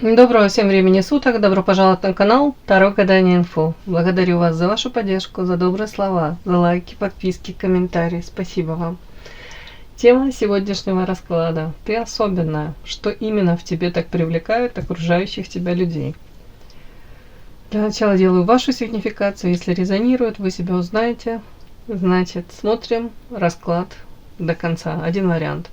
Доброго всем времени суток, добро пожаловать на канал Таро Гадание Инфо. Благодарю вас за вашу поддержку, за добрые слова, за лайки, подписки, комментарии. Спасибо вам. Тема сегодняшнего расклада. Ты особенная. Что именно в тебе так привлекает окружающих тебя людей? Для начала делаю вашу сигнификацию. Если резонирует, вы себя узнаете. Значит, смотрим расклад до конца. Один вариант.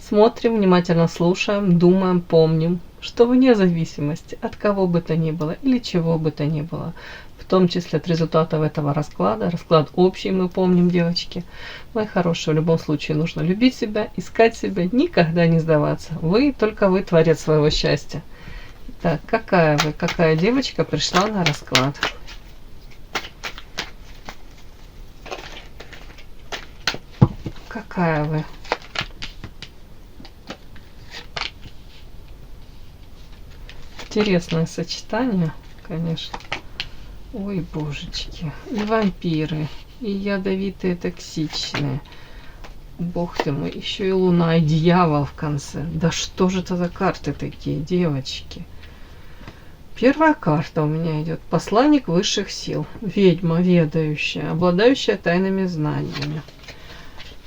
Смотрим, внимательно слушаем, думаем, помним, что вне зависимости от кого бы то ни было или чего бы то ни было, в том числе от результатов этого расклада, расклад общий, мы помним, девочки, мои хорошие, в любом случае нужно любить себя, искать себя, никогда не сдаваться. Только вы творец своего счастья. Так, какая девочка пришла на расклад? Какая вы? Интересное сочетание, конечно. Ой, божечки. И вампиры, и ядовитые, токсичные. Бог ты мой, еще и луна, и дьявол в конце. Да что же это за карты такие, девочки? Первая карта у меня идет. Посланник высших сил. Ведьма, ведающая, обладающая тайными знаниями.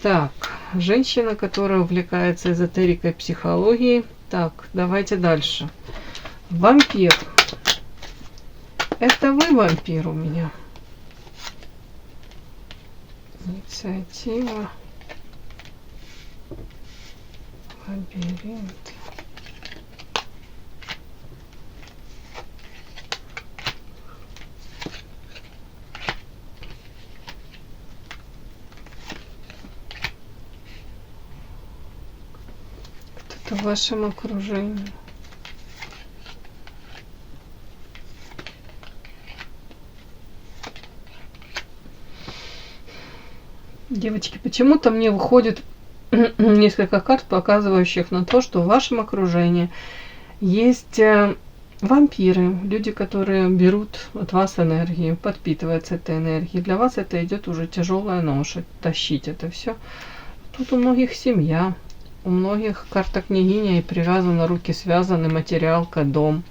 Так, женщина, которая увлекается эзотерикой, психологией. Так, давайте дальше. Вампир. Это вы вампир у меня. Инициатива. Лабиринт. Кто-то в вашем окружении. Девочки, почему-то мне выходит несколько карт, показывающих на то, что в вашем окружении есть вампиры, люди, которые берут от вас энергию, подпитываются этой энергией. Для вас это идет уже тяжелая ноша, тащить это все. Тут у многих семья, у многих карта княгиня и привязаны, руки связаны, материалка, дом.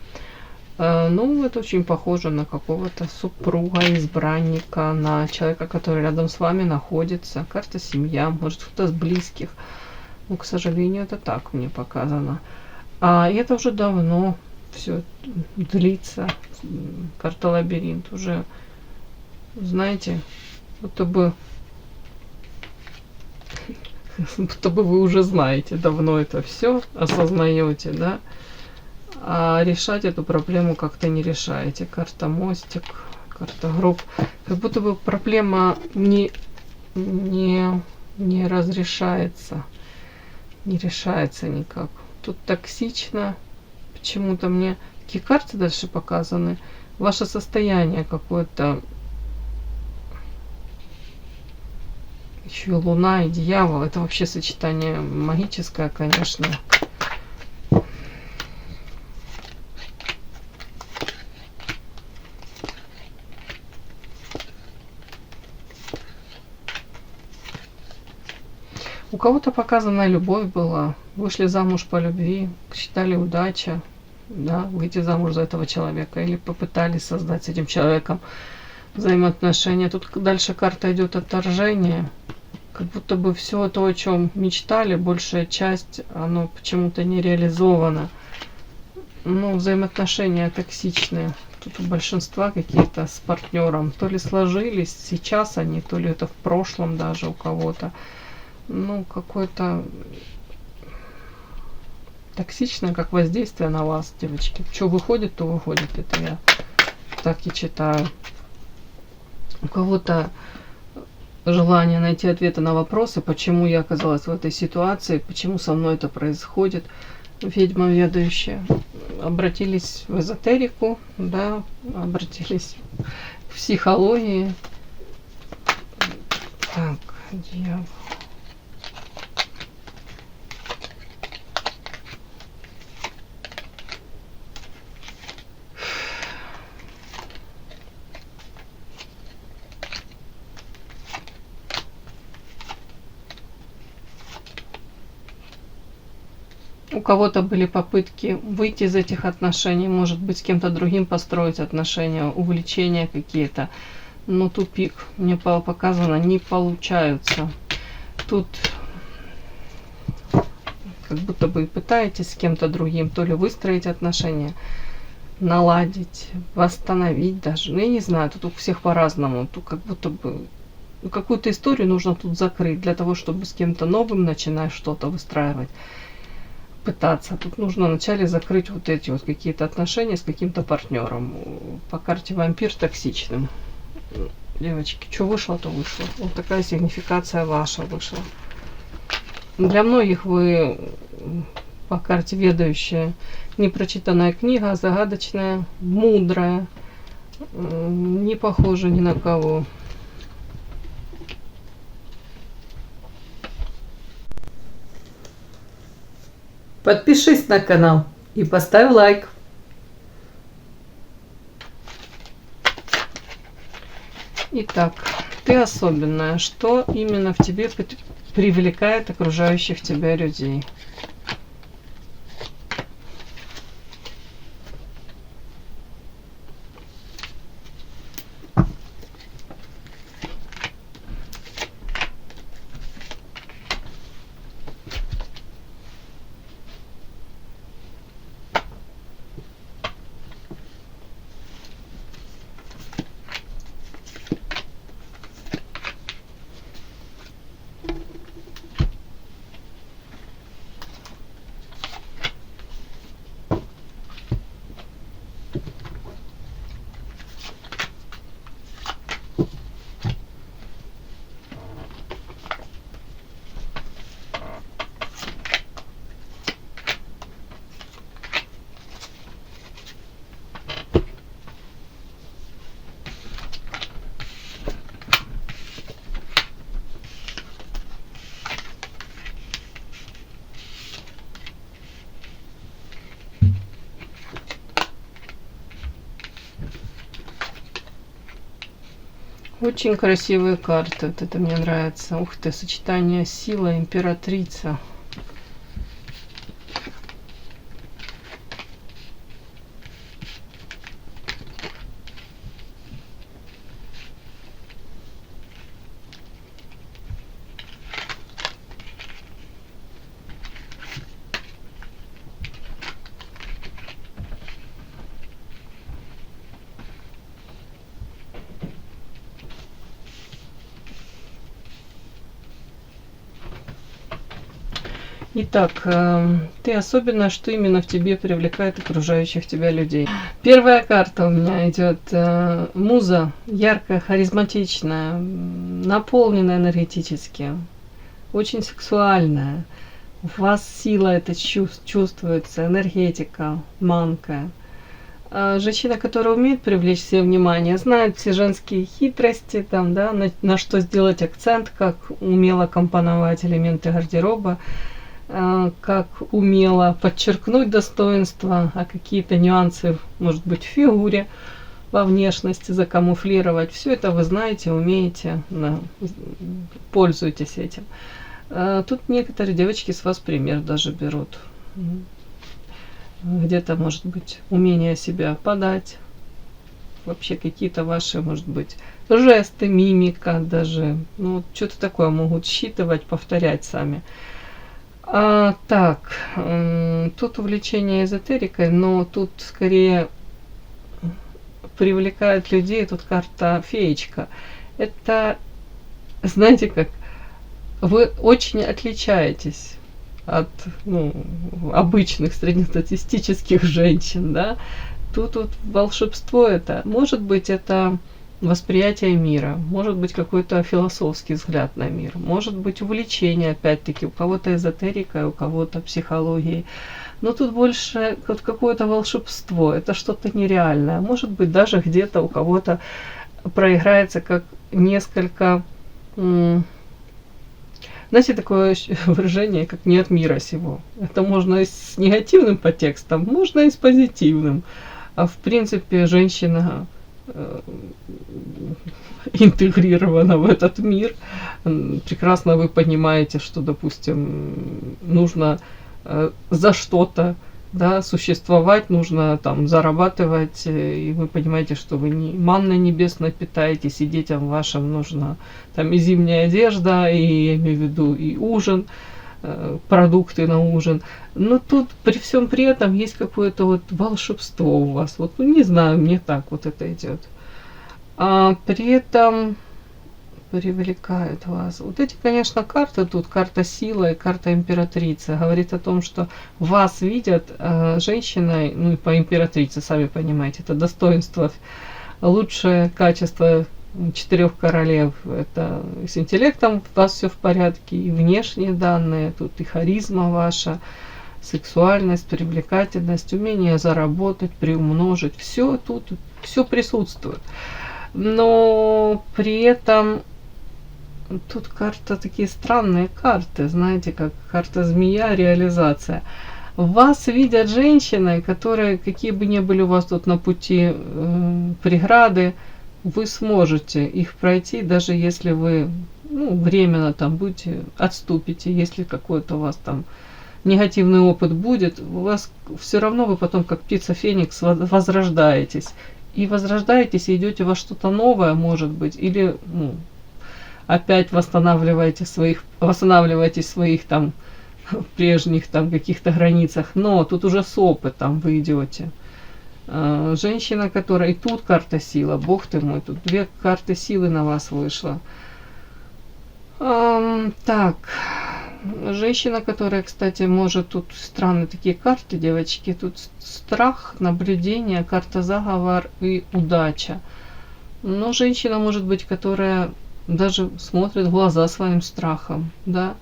Ну, это очень похоже на какого-то супруга, избранника, на человека, который рядом с вами находится. Карта семья, может кто-то с близких. Но, к сожалению, это так мне показано. И это уже давно все длится. Карта лабиринт уже, знаете, будто бы вы уже знаете давно это все, осознаете, да? А решать эту проблему как-то не решаете. Карта мостик, карта гроб. Как будто бы проблема не разрешается. Не решается никак. Тут токсично. Почему-то мне такие карты дальше показаны. Ваше состояние какое-то. Еще и луна, и дьявол. Это вообще сочетание магическое, конечно. У кого-то показана любовь была, вышли замуж по любви, считали удача, да, выйти замуж за этого человека, или попытались создать с этим человеком взаимоотношения. Тут дальше карта идет отторжение, как будто бы все то, о чем мечтали, большая часть, оно почему-то не реализовано. Ну, взаимоотношения токсичные. Тут у большинства какие-то с партнером. То ли сложились сейчас они, то ли это в прошлом даже у кого-то. Ну, какое-то токсичное, как воздействие на вас, девочки. Что выходит, то выходит. Это я так и читаю. У кого-то желание найти ответы на вопросы, почему я оказалась в этой ситуации, почему со мной это происходит. Ведьма ведающая. Обратились в эзотерику, да, обратились к психологии. Так, дьявол. У кого-то были попытки выйти из этих отношений, может быть, с кем-то другим построить отношения, увлечения какие-то. Но тупик, мне показано, не получаются. Тут как будто бы пытаетесь с кем-то другим то ли выстроить отношения, наладить, восстановить даже. Ну, я не знаю, тут у всех по-разному. Тут как будто бы какую-то историю нужно тут закрыть для того, чтобы с кем-то новым начинать что-то выстраивать. Пытаться. Тут нужно вначале закрыть вот эти вот какие-то отношения с каким-то партнером. По карте вампир токсичным. Девочки, что вышло, то вышло. Вот такая сигнификация ваша вышла. Для многих вы по карте ведающая, непрочитанная книга, загадочная, мудрая, не похожа ни на кого. Подпишись на канал и поставь лайк. Итак, ты особенная. Что именно в тебе привлекает окружающих тебя людей? Очень красивые карты. Вот это мне нравится. Ух ты, сочетание сила, императрица. Итак, ты особенно, что именно в тебе привлекает окружающих тебя людей. Первая карта у меня идет муза, яркая, харизматичная, наполненная энергетически, очень сексуальная. У вас сила это чувствуется, энергетика, манка. Женщина, которая умеет привлечь все внимание, знает все женские хитрости, там, да, на что сделать акцент, как умело компоновать элементы гардероба, как умело подчеркнуть достоинства, а какие-то нюансы, может быть, в фигуре, во внешности закамуфлировать. Все это вы знаете, умеете, пользуйтесь этим. Тут некоторые девочки с вас пример даже берут. Где-то, может быть, умение себя подать, вообще какие-то ваши, может быть, жесты, мимика даже. Ну, что-то такое могут считывать, повторять сами. Так, тут увлечение эзотерикой, но тут скорее привлекает людей, тут карта феечка. Это, знаете как, вы очень отличаетесь от обычных среднестатистических женщин, да. Тут волшебство это, может быть, это восприятие мира, может быть какой-то философский взгляд на мир, может быть увлечение, опять-таки, у кого-то эзотерикой, у кого-то психологией. Но тут больше вот какое-то волшебство, это что-то нереальное. Может быть, даже где-то у кого-то проиграется как несколько, знаете, такое выражение, как «не от мира сего». Это можно и с негативным подтекстом, можно и с позитивным. А в принципе, женщина интегрирована в этот мир. Прекрасно вы понимаете, что, допустим, нужно за что-то, да, существовать нужно, там, зарабатывать, и вы понимаете, что вы не манной небесной питаетесь, и детям вашим нужна там и зимняя одежда, и, я имею в виду, и ужин, продукты на ужин. Но тут при всем при этом есть какое-то вот волшебство у вас. Вот, ну, не знаю, мне так вот это идет. А при этом привлекает вас. Вот эти, конечно, карты тут, карта сила и карта императрица, говорит о том, что вас видят женщиной, ну и по императрице, сами понимаете, это достоинство, лучшее качество 4 королев, это с интеллектом у вас все в порядке, и внешние данные, тут и харизма ваша, сексуальность, привлекательность, умение заработать, приумножить, все тут, все присутствует. Но при этом тут карта, такие странные карты, знаете, как карта змея, реализация. Вас видят женщиной, которые, какие бы ни были у вас тут на пути преграды, вы сможете их пройти, даже если вы, ну, временно там будете, отступите, если какой-то у вас там негативный опыт будет, у вас все равно вы потом, как птица Феникс, возрождаетесь. И возрождаетесь, и идете во что-то новое, может быть, или, ну, опять восстанавливаетесь в своих там прежних там каких-то границах, но тут уже с опытом вы идете. Женщина, которая... И тут карта сила, бог ты мой, тут 2 карты силы на вас вышло. Так, женщина, которая, кстати, может... Тут странные такие карты, девочки. Тут страх, наблюдение, карта заговор и удача. Но женщина может быть, которая даже смотрит в глаза своим страхом, да.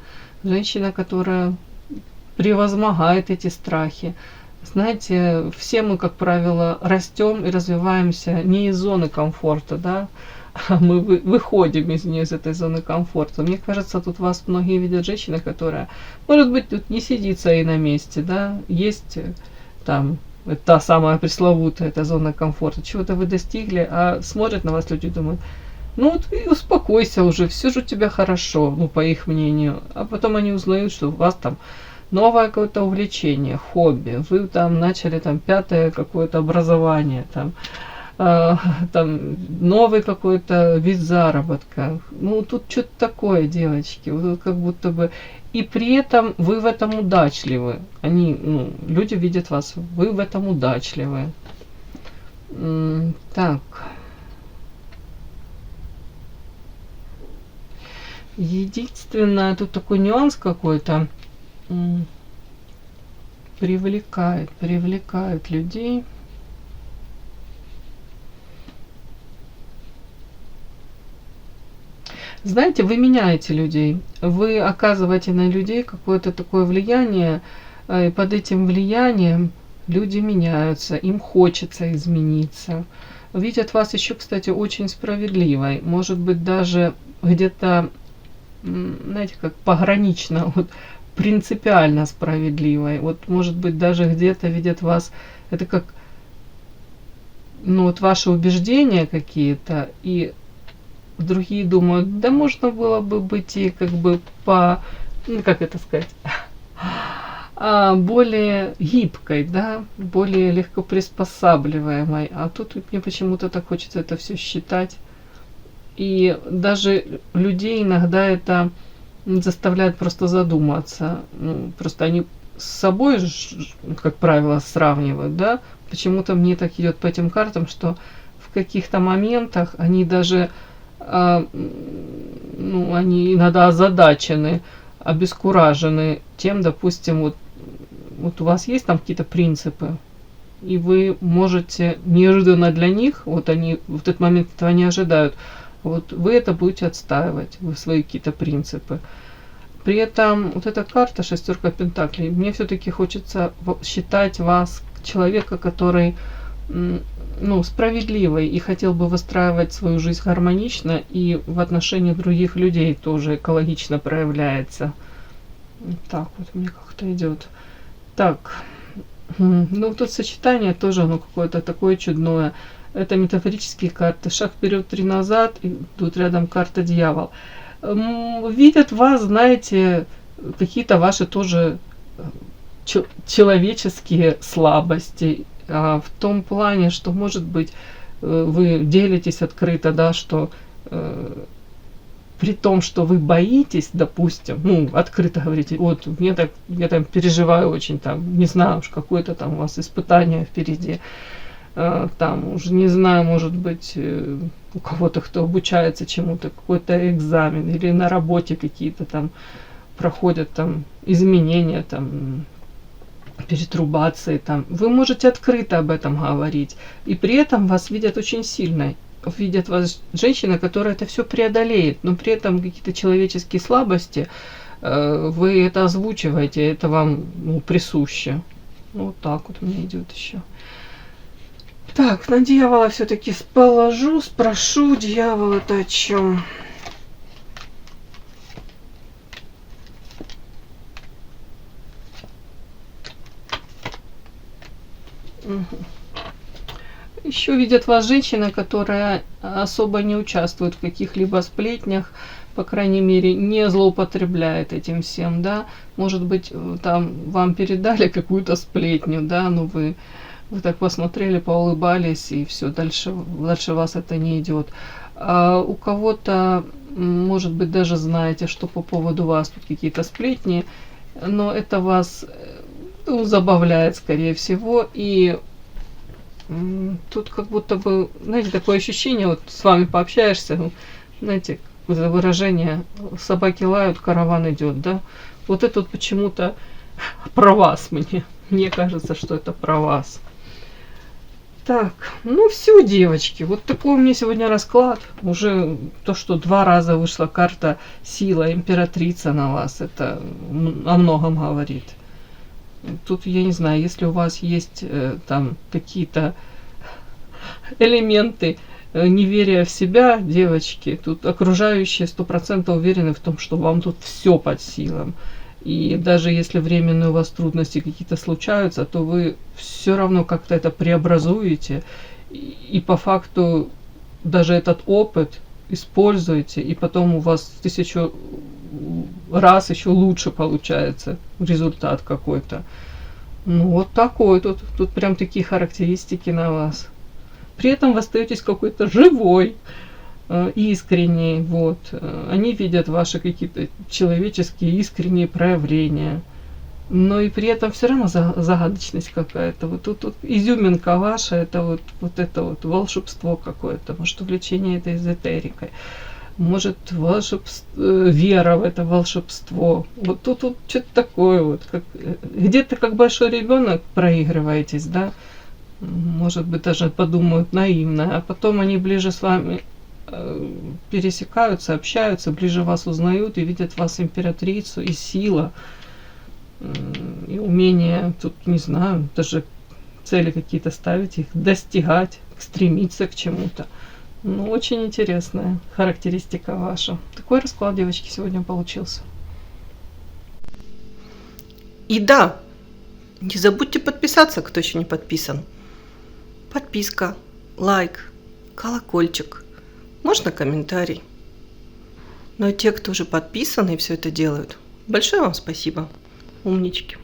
Женщина, которая превозмогает эти страхи. Знаете, все мы, как правило, растем и развиваемся не из зоны комфорта, да, а мы выходим из нее, из этой зоны комфорта. Мне кажется, тут вас многие видят женщины, которая, может быть, тут не сидит своей на месте, да, есть там та самая пресловутая, эта зона комфорта, чего-то вы достигли, а смотрят на вас люди и думают, ну вот и успокойся уже, все же у тебя хорошо, ну, по их мнению. А потом они узнают, что у вас там новое какое-то увлечение, хобби, вы там начали там 5-е какое-то образование, там, там новый какой-то вид заработка. Ну, тут что-то такое, девочки, вот как будто бы... И при этом вы в этом удачливы. Они, ну, люди видят вас, вы в этом удачливы. Так... Единственное, тут такой нюанс какой-то, привлекает людей. Знаете, вы меняете людей, вы оказываете на людей какое-то такое влияние, и под этим влиянием люди меняются, им хочется измениться. Видят вас еще, кстати, очень справедливой, может быть, даже где-то, знаете, как погранично, вот, принципиально справедливой. Вот, может быть, даже где-то видят вас, это как, ну, вот ваши убеждения какие-то, и другие думают, да можно было бы быть и как бы по, ну, как это сказать, более гибкой, да, более легко приспосабливаемой. А тут мне почему-то так хочется это все считать. И даже людей иногда это заставляет просто задуматься. Ну, просто они с собой, как правило, сравнивают, да. Почему-то мне так идет по этим картам, что в каких-то моментах они даже, ну, они иногда озадачены, обескуражены тем, допустим, вот у вас есть там какие-то принципы, и вы можете неожиданно для них, вот они в этот момент этого не ожидают, вот вы это будете отстаивать, вы свои какие-то принципы. При этом вот эта карта, 6 пентаклей, мне все-таки хочется считать вас человека, который, ну, справедливый и хотел бы выстраивать свою жизнь гармонично и в отношении других людей тоже экологично проявляется. Так вот мне как-то идет. Так, ну тут сочетание тоже оно какое-то такое чудное. Это метафорические карты. Шаг вперед, 3 назад, и тут рядом карта дьявол. Видят вас, знаете, какие-то ваши тоже человеческие слабости, в том плане, что, может быть, вы делитесь открыто, да, что при том, что вы боитесь, допустим, ну, открыто говорите, вот, мне так, я там переживаю очень, там, не знаю уж, какое-то там у вас испытание впереди, там, уже не знаю, может быть, у кого-то, кто обучается чему-то, какой-то экзамен, или на работе какие-то там проходят там изменения, там, перетрубации, там, вы можете открыто об этом говорить, и при этом вас видят очень сильной. Видят вас женщина, которая это все преодолеет, но при этом какие-то человеческие слабости, вы это озвучиваете, это вам, ну, присуще. Вот так вот мне идет еще. Так, на дьявола все-таки положу, спрошу, дьявол это о чем? Еще видят вас женщина, которая особо не участвует в каких-либо сплетнях, по крайней мере, не злоупотребляет этим всем, да. Может быть, там вам передали какую-то сплетню, да, но вы так посмотрели, поулыбались, и все, дальше вас это не идет. А у кого-то, может быть, даже знаете, что по поводу вас тут какие-то сплетни, но это вас, ну, забавляет, скорее всего, и тут как будто бы, знаете, такое ощущение, вот с вами пообщаешься, знаете, выражение «собаки лают, караван идет», да? Вот это вот почему-то про вас мне. Мне кажется, что это про вас. Так, ну все, девочки, вот такой у меня сегодня расклад. Уже то, что 2 раза вышла карта «Сила», императрица на вас, это о многом говорит. Тут, я не знаю, если у вас есть там какие-то элементы неверия в себя, девочки, тут окружающие 100% уверены в том, что вам тут все под силам. И даже если временные у вас трудности какие-то случаются, то вы все равно как-то это преобразуете. И по факту даже этот опыт используете, и потом у вас 1000 раз еще лучше получается результат какой-то. Ну, вот такой тут прям такие характеристики на вас. При этом вы остаетесь какой-то живой, искренний, вот. Они видят ваши какие-то человеческие искренние проявления. Но и при этом все равно загадочность какая-то. Вот тут изюминка ваша, это вот это вот волшебство какое-то, может, увлечение этой эзотерикой. Может, вера в это волшебство. Вот тут что-то такое вот. Где-то как большой ребенок проигрываетесь, да? Может быть, даже подумают наивно. А потом они ближе с вами пересекаются, общаются, ближе вас узнают и видят вас императрицу, и сила, и умение, тут, не знаю, даже цели какие-то ставить, их достигать, стремиться к чему-то. Ну, очень интересная характеристика ваша. Такой расклад, девочки, сегодня получился. И да, не забудьте подписаться, кто еще не подписан. Подписка, лайк, колокольчик, можно комментарий. Но те, кто уже подписаны и все это делают, большое вам спасибо, умнички.